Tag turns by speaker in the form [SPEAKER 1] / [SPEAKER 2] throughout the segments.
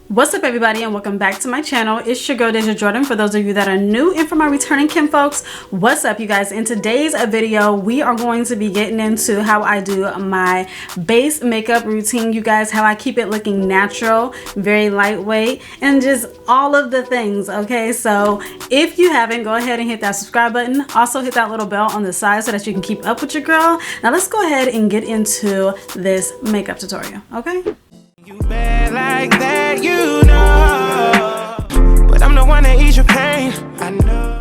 [SPEAKER 1] What's up, everybody, and welcome back to my channel. It's your girl Dazja Jordan. For those of you that are new, and for my returning kinfolks, what's up, you guys? In today's video, we are going to be getting into how I do my base makeup routine, you guys, how I keep it looking natural, very lightweight, and just all of the things. Okay, so if you haven't, go ahead and hit that subscribe button. Also hit that little bell on the side so that you can keep up with your girl. Now let's go ahead and get into this makeup tutorial. Okay,
[SPEAKER 2] you bad like that, you know, but I'm the one that eats your pain, I know.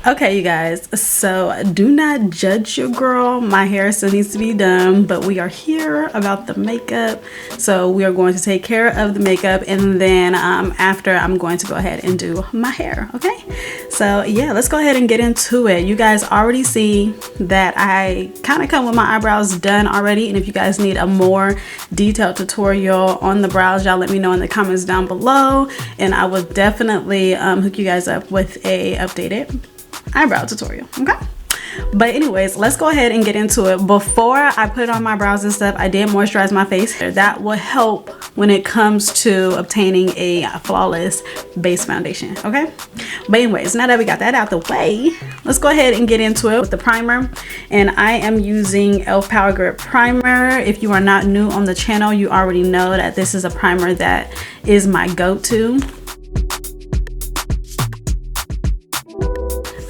[SPEAKER 1] Okay, you guys, so do not judge your girl. My hair still needs to be done, but we are here about the makeup, so we are going to take care of the makeup, and then after, I'm going to go ahead and do my hair. Okay, so yeah, let's go ahead and get into it. You guys already see that I kind of come with my eyebrows done already, and if you guys need a more detailed tutorial on the brows, y'all let me know in the comments down below, and I will definitely hook you guys up with a updated eyebrow tutorial. Okay, but anyways, let's go ahead and get into it. Before I put on my brows and stuff, I did moisturize my face. That will help when it comes to obtaining a flawless base foundation. Okay, but anyways, now that we got that out the way, let's go ahead and get into it with the primer. And I am using e.l.f. Power Grip primer. If you are not new on the channel, you already know that this is a primer that is my go-to.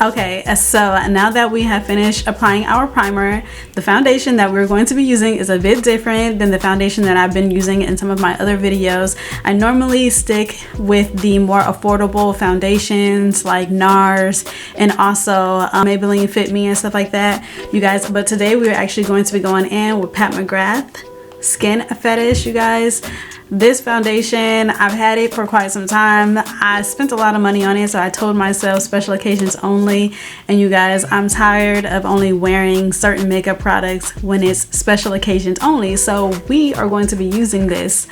[SPEAKER 1] Okay, so now that we have finished applying our primer, the foundation that we're going to be using is a bit different than the foundation that I've been using in some of my other videos. I normally stick with the more affordable foundations like NARS and also Maybelline Fit Me and stuff like that, you guys. But today we're actually going to be going in with Pat McGrath Skin Fetish, you guys. This foundation, I've had it for quite some time. I spent a lot of money on it, so I told myself special occasions only. And you guys, I'm tired of only wearing certain makeup products when it's special occasions only. So we are going to be using this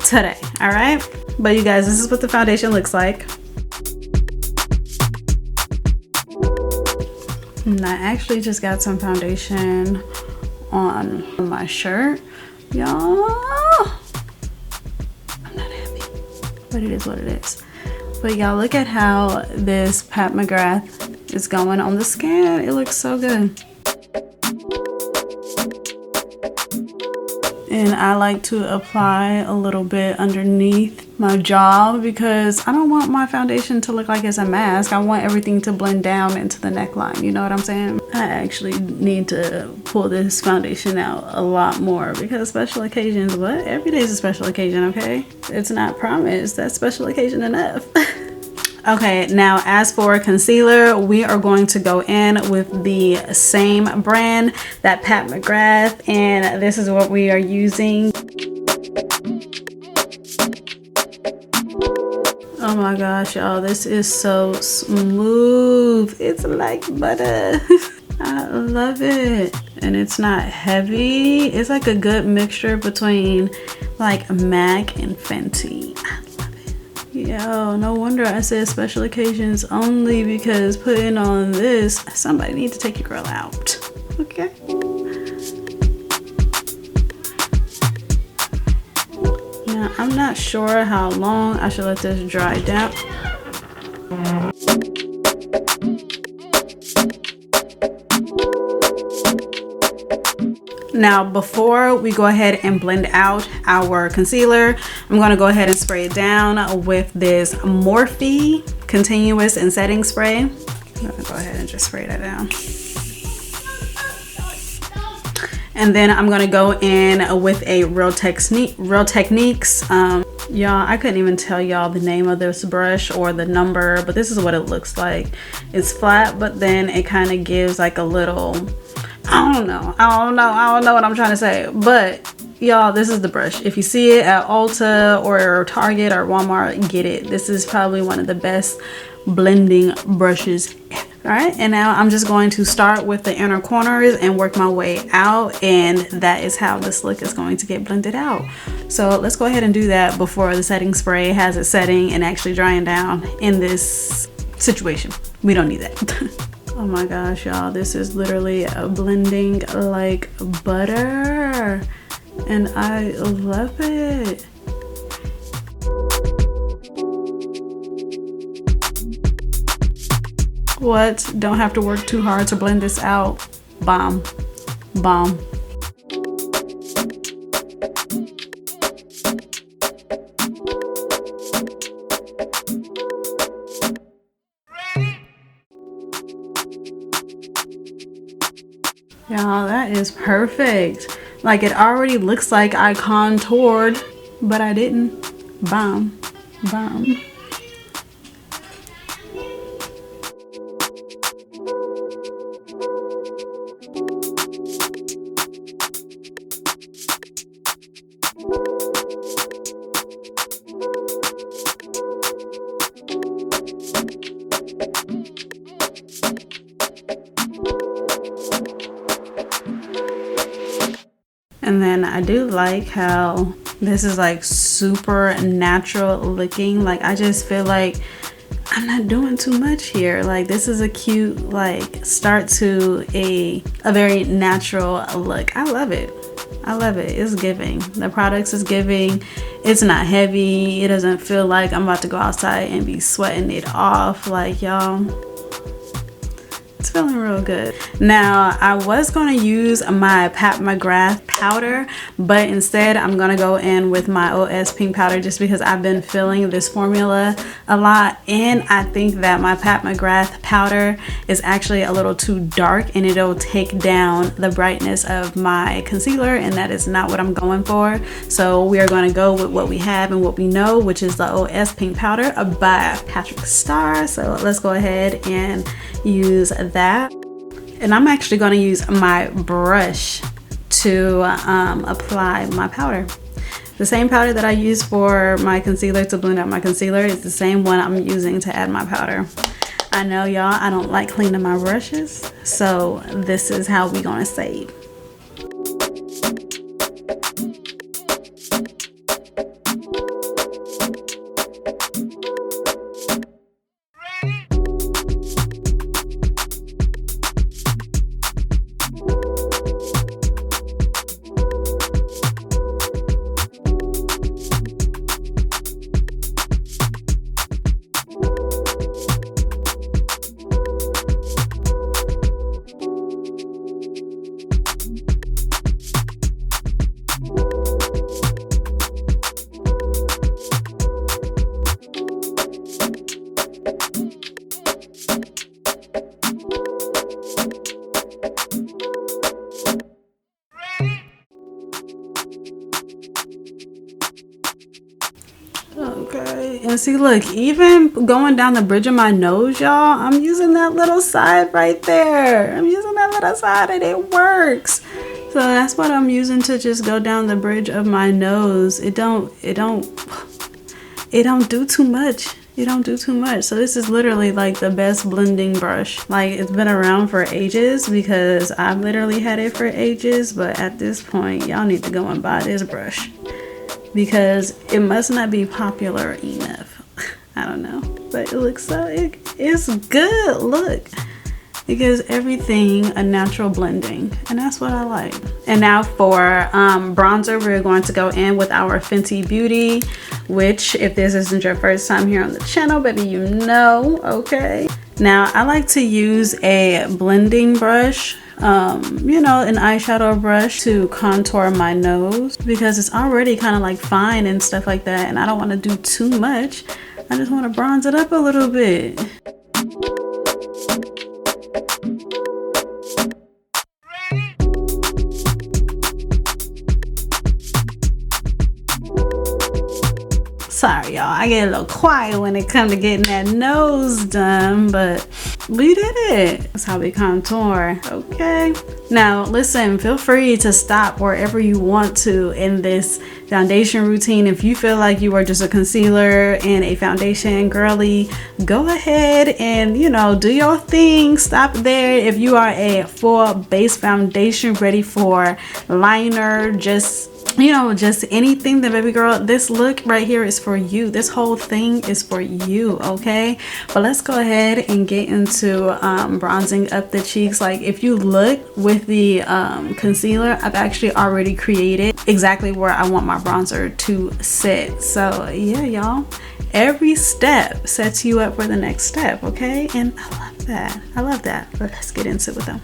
[SPEAKER 1] today, all right? But you guys, this is what the foundation looks like. And I actually just got some foundation on my shirt, y'all. But it is what it is. But y'all, look at how this Pat McGrath is going on the skin. It looks so good. And I like to apply a little bit underneath my jaw because I don't want my foundation to look like it's a mask. I want everything to blend down into the neckline. You know what I'm saying? I actually need to pull this foundation out a lot more because special occasions, what? Every day is a special occasion, okay? It's not promised that's special occasion enough. Okay, now as for concealer, we are going to go in with the same brand, that Pat McGrath, and this is what we are using. Oh my gosh, y'all, this is so smooth. It's like butter. I love it. And it's not heavy. It's like a good mixture between like MAC and Fenty. Yo, no wonder I said special occasions only, because putting on this, somebody needs to take your girl out. Okay. Now, I'm not sure how long I should let this dry down. Now, before we go ahead and blend out our concealer, I'm going to go ahead and spray it down with this Morphe Continuous and Setting Spray. I'm going to go ahead and just spray that down. And then I'm going to go in with a Real Techniques. Y'all, I couldn't even tell y'all the name of this brush or the number, but this is what it looks like. It's flat, but then it kind of gives like a little... I don't know what I'm trying to say, but y'all, this is the brush. If you see it at Ulta or Target or Walmart, get it. This is probably one of the best blending brushes ever. All right, and now I'm just going to start with the inner corners and work my way out, and that is how this look is going to get blended out. So let's go ahead and do that before the setting spray has it setting and actually drying down in this situation. We don't need that. Oh my gosh, y'all, this is literally blending like butter, and I love it. What? Don't have to work too hard to blend this out. Bomb. Bomb. Y'all, that is perfect. Like, it already looks like I contoured, but I didn't. Bomb. Bomb. And then I do like how this is like super natural looking. Like, I just feel like I'm not doing too much here. Like, this is a cute like start to a very natural look. I love it. I love it. It's giving. The products is giving. It's not heavy. It doesn't feel like I'm about to go outside and be sweating it off. Like, y'all, it's feeling real good. Now, I was going to use my Pat McGrath powder, but instead I'm going to go in with my OS pink powder just because I've been feeling this formula a lot, and I think that my Pat McGrath powder is actually a little too dark and it'll take down the brightness of my concealer, and that is not what I'm going for. So we are going to go with what we have and what we know, which is the OS pink powder by Patrick Starr. So let's go ahead and use that. And I'm actually going to use my brush to apply my powder. The same powder that I use for my concealer to blend out my concealer is the same one I'm using to add my powder. I know, y'all, I don't like cleaning my brushes, so this is how we gonna save. Okay, and see, look, even going down the bridge of my nose, y'all, I'm using that little side right there. I'm using that little side and it works. So that's what I'm using to just go down the bridge of my nose. It don't do too much. It don't do too much. So this is literally like the best blending brush. Like, it's been around for ages because I've literally had it for ages, but at this point, y'all need to go and buy this brush, because it must not be popular enough. I don't know, but it looks so, it's good. Look, it gives everything a natural blending, and that's what I like. And now for bronzer, we're going to go in with our Fenty Beauty, which, if this isn't your first time here on the channel, baby, you know, okay? Now, I like to use a blending brush, you know, an eyeshadow brush to contour my nose, because it's already kind of like fine and stuff like that, and I don't want to do too much. I just want to bronze it up a little bit. Sorry, y'all, I get a little quiet when it comes to getting that nose done, but we did it. That's how we contour. Okay, now listen, feel free to stop wherever you want to in this foundation routine. If you feel like you are just a concealer and a foundation girly, go ahead and, you know, do your thing. Stop there. If you are a full base foundation ready for liner, just you know, just anything that, baby girl, this look right here is for you. This whole thing is for you, okay? But let's go ahead and get into bronzing up the cheeks. Like, if you look with the concealer, I've actually already created exactly where I want my bronzer to sit. So yeah, y'all, every step sets you up for the next step, okay? And I love that. I love that. But let's get into it with them.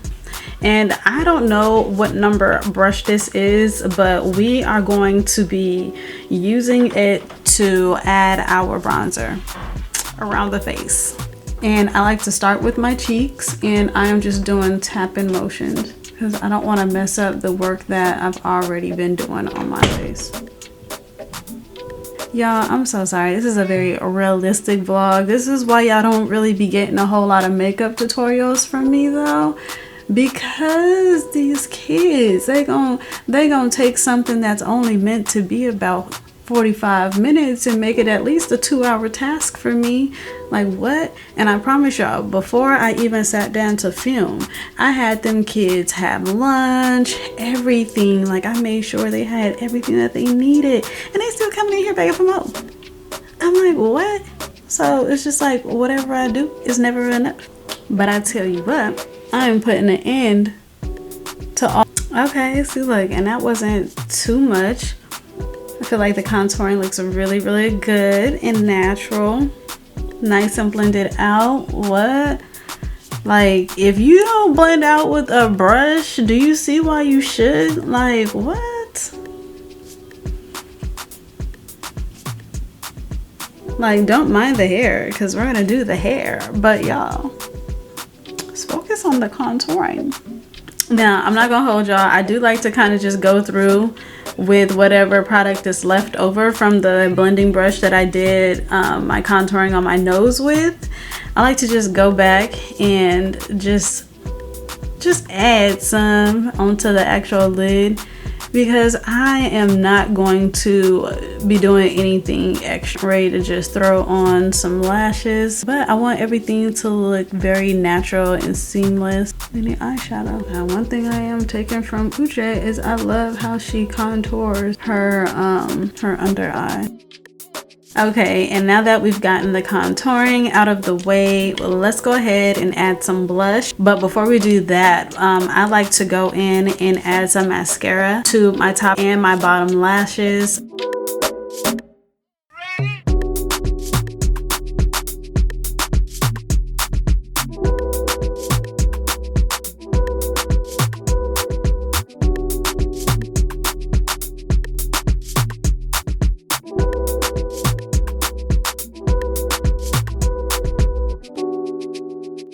[SPEAKER 1] And I don't know what number brush this is, but we are going to be using it to add our bronzer around the face. And I like to start with my cheeks, and I am just doing tapping motions because I don't want to mess up the work that I've already been doing on my face. Y'all, I'm so sorry. This is a very realistic vlog. This is why y'all don't really be getting a whole lot of makeup tutorials from me though. Because these kids, they gonna take something that's only meant to be about 45 minutes and make it at least a 2-hour task for me. Like, what? And I promise y'all, before I even sat down to film, I had them kids have lunch, everything. Like, I made sure they had everything that they needed, and they still coming in here begging for more. I'm like, what? So it's just like, whatever I do is never enough. But I tell you what, I'm putting an end to all. Okay, see, look, and that wasn't too much. I feel like the contouring looks really, really good and natural. Nice and blended out. What? Like, if you don't blend out with a brush, do you see why you should? Like, what? Like, don't mind the hair, because we're gonna do the hair. But y'all, let's focus on the contouring. Now, I'm not gonna hold y'all. I do like to kind of just go through with whatever product is left over from the blending brush that I did my contouring on my nose with. I like to just go back and just add some onto the actual lid, because I am not going to be doing anything extra. Ready to just throw on some lashes, but I want everything to look very natural and seamless. Any eyeshadow. Now, one thing I am taking from Uche is I love how she contours her under eye. Okay, and now that we've gotten the contouring out of the way, let's go ahead and add some blush. But before we do that, I like to go in and add some mascara to my top and my bottom lashes.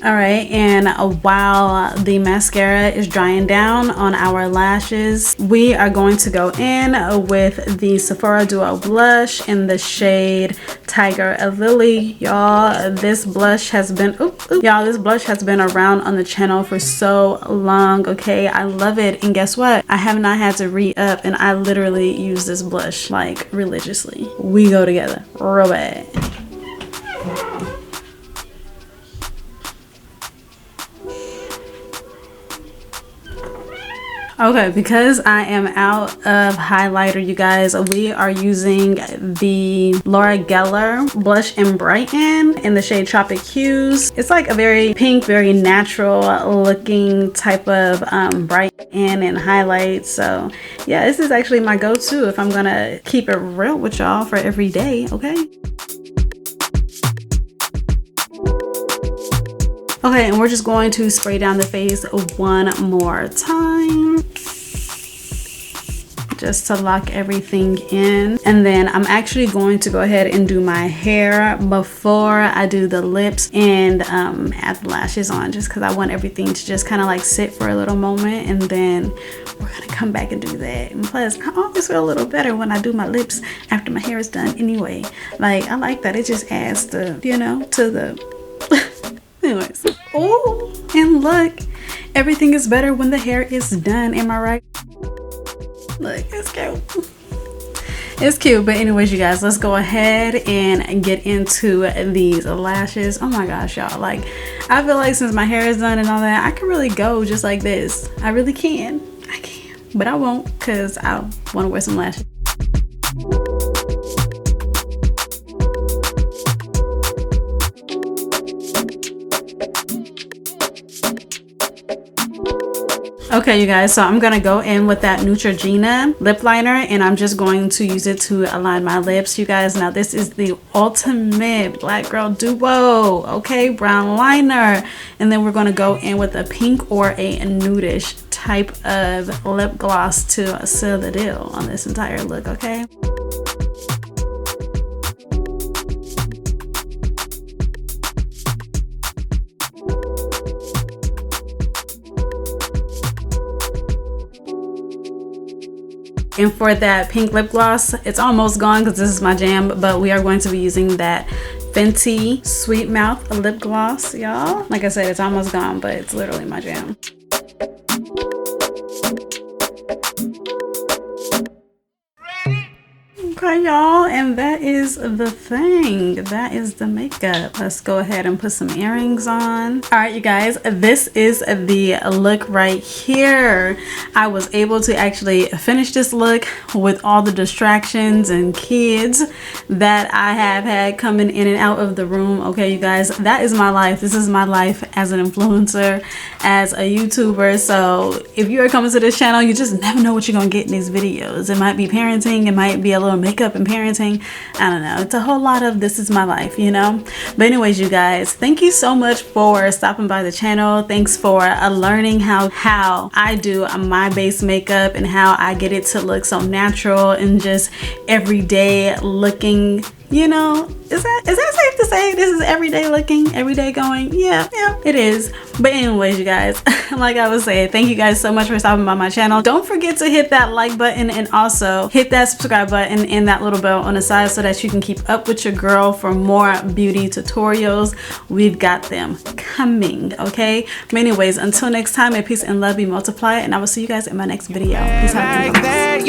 [SPEAKER 1] All right, and while the mascara is drying down on our lashes, we are going to go in with the Sephora Duo blush in the shade Tiger Lily. Y'all, this blush has been this blush has been around on the channel for so long. Okay, I love it, and guess what? I have not had to re-up, and I literally use this blush like religiously. We go together real bad. Okay, because I am out of highlighter, you guys, we are using the Laura Geller Blush and Brighten in the shade Tropic Hues. It's like a very pink, very natural looking type of brighten and highlight. So yeah, this is actually my go-to if I'm gonna keep it real with y'all for every day, okay? Okay, and we're just going to spray down the face one more time, just to lock everything in. And then I'm actually going to go ahead and do my hair before I do the lips and add the lashes on, just because I want everything to just kind of like sit for a little moment, and then we're gonna come back and do that. And plus, I always feel a little better when I do my lips after my hair is done anyway. Like, I like that. It just adds the, you know, to the anyways. Oh, and look, everything is better when the hair is done. Am I right? Look, it's cute. It's cute. But anyways, you guys, let's go ahead and get into these lashes. Oh my gosh, y'all, like, I feel like since my hair is done and all that, I can really go just like this. I really can. I can. but I won't because I want to wear some lashes. Okay, you guys, so I'm gonna go in with that Neutrogena lip liner, and I'm just going to use it to align my lips, you guys. Now this is the ultimate black girl duo, okay, brown liner, and then we're gonna go in with a pink or a nudish type of lip gloss to seal the deal on this entire look, okay? And for that pink lip gloss, it's almost gone because this is my jam, but we are going to be using that Fenty Sweet Mouth lip gloss, y'all. Like I said, it's almost gone, but it's literally my jam. Okay, y'all, and that is the thing. That is the makeup. Let's go ahead and put some earrings on. All right, you guys, this is the look right here. I was able to actually finish this look with all the distractions and kids that I have had coming in and out of the room. Okay, you guys, that is my life. This is my life as an influencer, as a YouTuber. So if you are coming to this channel, you just never know what you're gonna get in these videos. It might be parenting, it might be a little makeup and parenting. I don't know, it's a whole lot of this is my life, you know. But anyways, you guys, thank you so much for stopping by the channel. Thanks for learning how I do my base makeup and how I get it to look so natural and just everyday looking. You know, is that safe to say this is everyday looking, everyday going? Yeah, it is. But anyways, you guys, like I was saying, thank you guys so much for stopping by my channel. Don't forget to hit that like button and also hit that subscribe button and that little bell on the side so that you can keep up with your girl for more beauty tutorials. We've got them coming, okay? But anyways, until next time, may peace and love be multiplied, and I will see you guys in my next video. Peace out.